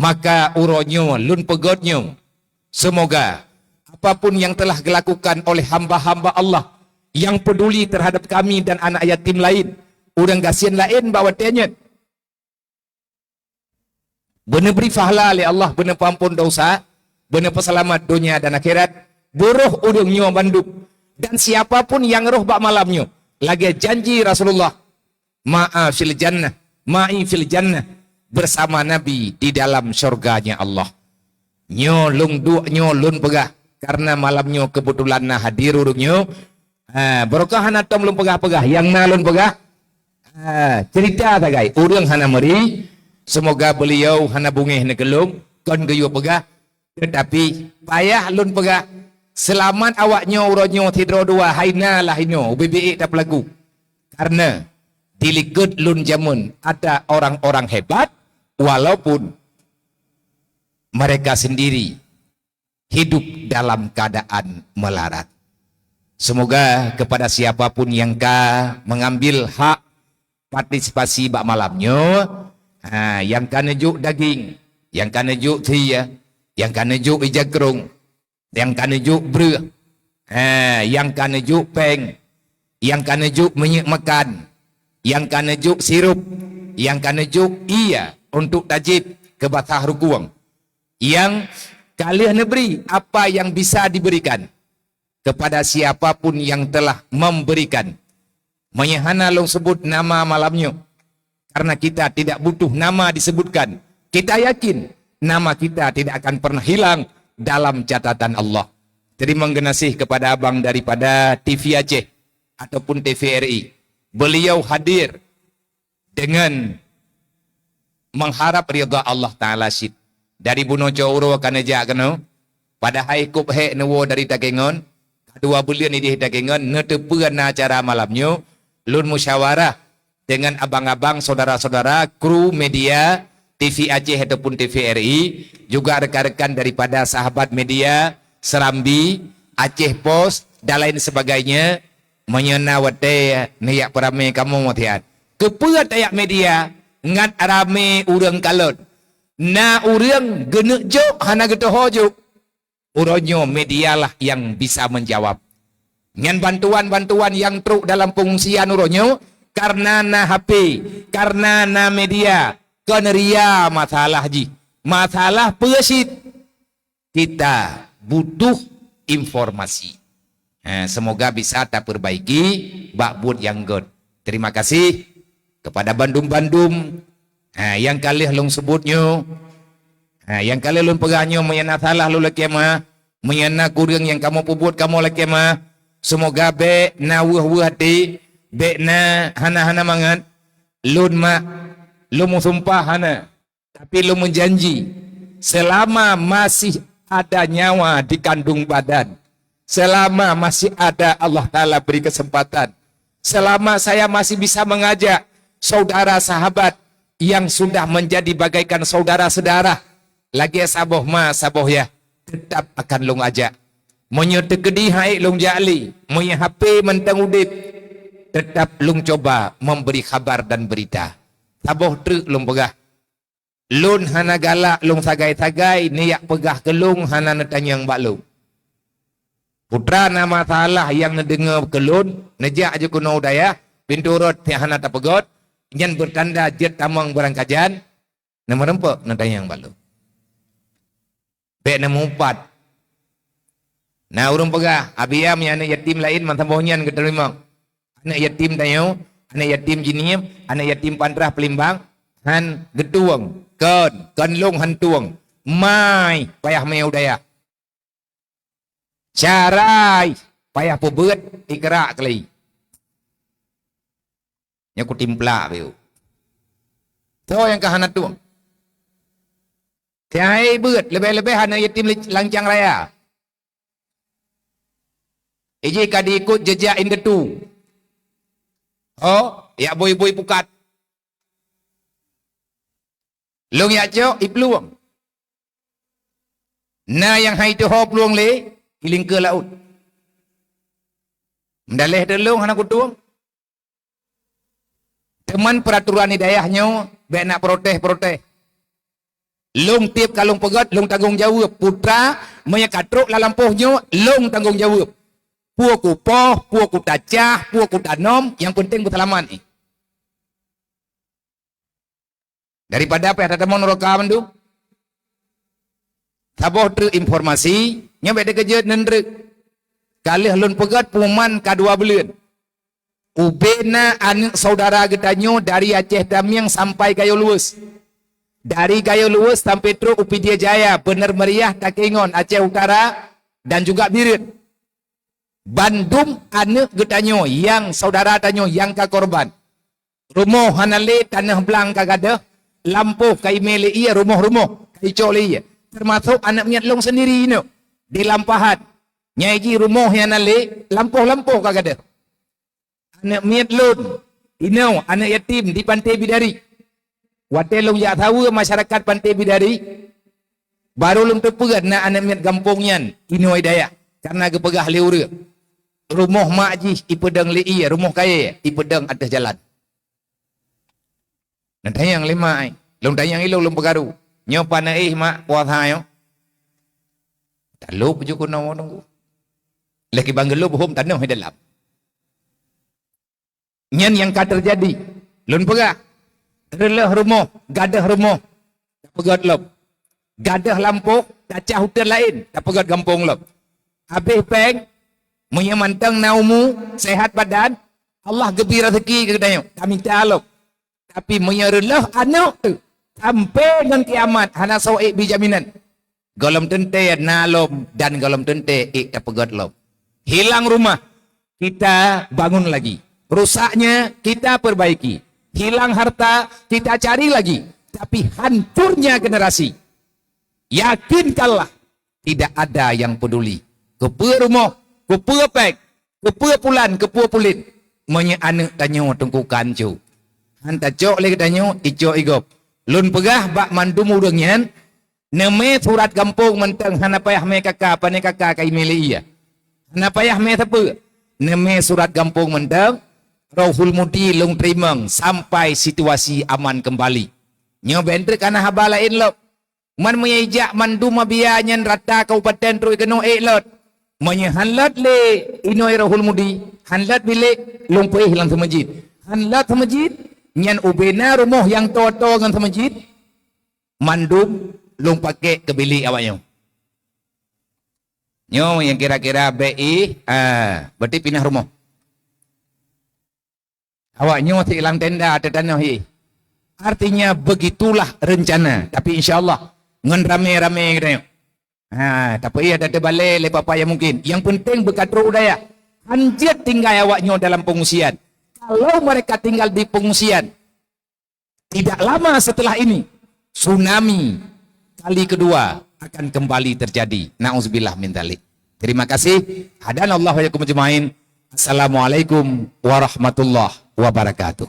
maka uronyo lun pegodnyo. Semoga apapun yang telah dilakukan oleh hamba-hamba Allah yang peduli terhadap kami dan anak yatim lain, orang kasihan lain bawa tanya, benar beri pahala oleh Allah, benar pampun dosa, benar peselamat dunia dan akhirat, buruh udungnya banduk. Dan siapapun yang roh bak malamnya, lagi janji Rasulullah, ma'a fil jannah, ma'i fil jannah, bersama Nabi di dalam syurganya Allah. Nyolung duk nyolun pegah, karena malamnya kebetulan nah hadir urungnya. Berkah hana tom lum pegah-pegah, yang nalun pegah. Cerita tak guys, urung hana meri, semoga beliau hana bungeh negelung, kon geyo pegah, tetapi payah lun pegah. Selamat awaknya uronyo tidro dua haina lahinyo BBI tak lagu. Karena dilikut lun jamun ada orang-orang hebat walaupun mereka sendiri hidup dalam keadaan melarat. Semoga kepada siapapun yang mengambil hak partisipasi bak malamnya, yang kanejuk daging, yang kanejuk tia, yang kanejuk ijakrung, yang kanejuk ber, yang kanejuk peng, yang kanejuk minyak makan, yang kanejuk sirup, yang kanejuk iya untuk tajib ke batah rukuang, yang kalian beri apa yang bisa diberikan kepada siapapun yang telah memberikan. Menyahana long sebut nama malamnya, karena kita tidak butuh nama disebutkan. Kita yakin nama kita tidak akan pernah hilang dalam catatan Allah. Terima kasih kepada abang daripada TV Aceh ataupun TVRI. Beliau hadir dengan mengharap ridha Allah Ta'ala syid. Dari buno cawro kanajak kena, pada hai kup hek newo dari takengon, 2 bulan ini takengon, netepuan acara malamnya, lun musyawarah dengan abang-abang, saudara-saudara, kru media, TV Aceh ataupun TVRI, juga rekan-rekan daripada sahabat media, Serambi, Aceh Post, dan lain sebagainya, menyenawate niyak perame kamu mutian. Kepuat ayak media, ngat rame urang kalot. Na urang genek jok, hana gitu hojuk. Uronyo medialah yang bisa menjawab. Dengan bantuan-bantuan yang truk dalam pengungsian uronyo, karena na HP, karena na media, keneria masalah ji. Masalah pesit. Kita butuh informasi. Semoga bisa tak perbaiki bakbud yang good. Terima kasih kepada Bandung-Bandung yang kalian long sebutnya, yang kalian long pegahnya menyana salah lu lagi mah, menyana kurang yang kamu puput kamu lagi mah. Semoga be na wuh hati, be na hana-hana mangat, lun mak, lu mau sumpah hana, tapi lu menjanji selama masih ada nyawa di kandung badan, selama masih ada Allah Ta'ala beri kesempatan, selama saya masih bisa mengajak saudara sahabat yang sudah menjadi bagaikan saudara-saudara, lagi saboh ma saboh ya, tetap akan long ajak. Monya tegedi hai long jali, monya HP mentang udip, tetap long coba memberi kabar dan berita. Saboh truk long pegah. Lun hana galak long sagai-sagai, niyak pegah kelung hana netanyang baklung. Putra nama salah yang nedengar kelun, nejak aja kuno daya, pintu rot yang hana tapegot, yang bertanda jet tamang berangkajan, nama rempok netanyang baklung. Bek nama 4. Nah urung pegah, abiyam yang anak yatim lain mantabohnya keterima. Anak yatim tayo, anak yatim jinim, anak yatim pantrah pelimbang, han getuang, kon long han tuang, mai payah meu daya. Carai payah pebet ikrak kali. Nya ku timpla beu. To yang kahanat tuang. Tiai beut lebih-lebih anak yatim lancang raya. Iji kadi ikut jejak indetu. Oh, ya boy-boy pukat. Long ya cok ipluang. Na yang hai tu hop luang le, iling ke laut. Mendaleh delung anak kutuang. Teman peraturan hidayahnya, be nak protes-protes. long tiap kalung pegat, long tanggung jawab. Putra menyekatruk lah lampuhnya, long tanggung jawab. Puak kupoh, puak kutacah, puak kutanom, yang penting berselamat ni. Daripada apa yang ada menurut tu? Saboh terinformasi, nyampe dia kerja nendrek. Kalih lun pegat puman kedua bulan. Ubena anak saudara getanyo dari Aceh Damiang sampai Gayo Luwes. Dari Gayo Luwes sampai terus Upidia Jaya, Bener Meriah, Takengon, Aceh Utara, dan juga Birit. Bandung anak getanyo yang saudara tanyo yang ka korban. Rumah hanale tanah belang kagada, lampu kai mele iya rumah-rumah kai cole iya. Termasuk anak miat long sendiri ini di lampahan. Nyai rumah yang hanale lampu-lampu kagada. Anak miat lon ino anak yatim di Pantai Bidari. Wate long ya tahu masyarakat Pantai Bidari baru long tepegat na anak miat gampungnya ino daya karena gepegah leura. Rumah makji ipedang lei, rumah kaya ipedang atas jalan. Dan tayang lima ai, long tayang ilo long pegaru. Nyo panai mak puasa yo. Talu pujuk kuno nunggu. Lagi banggelo bohong tanah di dalam. Nyan yang ka terjadi. Lun pegah. Relah rumah, gadah rumah. Tak pegat lop. Gadah lampu, kacah hutan lain, tak pegat gampung lop. Habis peng menyamantang naumu, sehat badan, Allah gembira rezeki ke katanya. Kami taluk. Tapi menyerelah anak tu sampai dengan kiamat hana sawai bijaminan. Golom tente nalom dan golom tente tak pegat lom. Hilang rumah, kita bangun lagi. Rusaknya kita perbaiki. Hilang harta, kita cari lagi. Tapi hancurnya generasi. Yakinkanlah tidak ada yang peduli. Kepa rumah, kepa pek, kepa pulan, kepa pulit. Menye anak tanyo tengkukan cu. Hanta cok lagi tanyo, ico igop. Lun pegah bak mandum udangnya. Neme surat kampung menteng hana payah me kakak, pane kakak kai mele iya. Hana payah me tepe. Neme surat kampung menteng. Rauhul Mudi long terimang sampai situasi aman kembali. Nyo bentrek kana haba lain lop. Man menyejak mandu mabianya rata kabupaten Troi Keno lot. Menyehanlat le inoi Rauhul Mudi. Hanlat bilik long peh hilang ke masjid. Hanlat ke masjid nyan ubena rumah yang toto dengan ke masjid. Mandum long pakai ke bilik awaknya. Nyo yang kira-kira BI berarti pindah rumah. Awaknya masih hilang tenda ada tanah hi. Artinya begitulah rencana. Tapi insyaAllah ngan rame-rame katanya. Tapi ia ada balik lepas apa yang mungkin. Yang penting berkatru udaya. Anjir tinggal awaknya dalam pengungsian. Kalau mereka tinggal di pengungsian, tidak lama setelah ini tsunami kali kedua akan kembali terjadi. Na'udzubillah min dzalik. Terima kasih. Hadanallahu wa iyyakum ajmain. Assalamualaikum warahmatullahi wabarakatuh.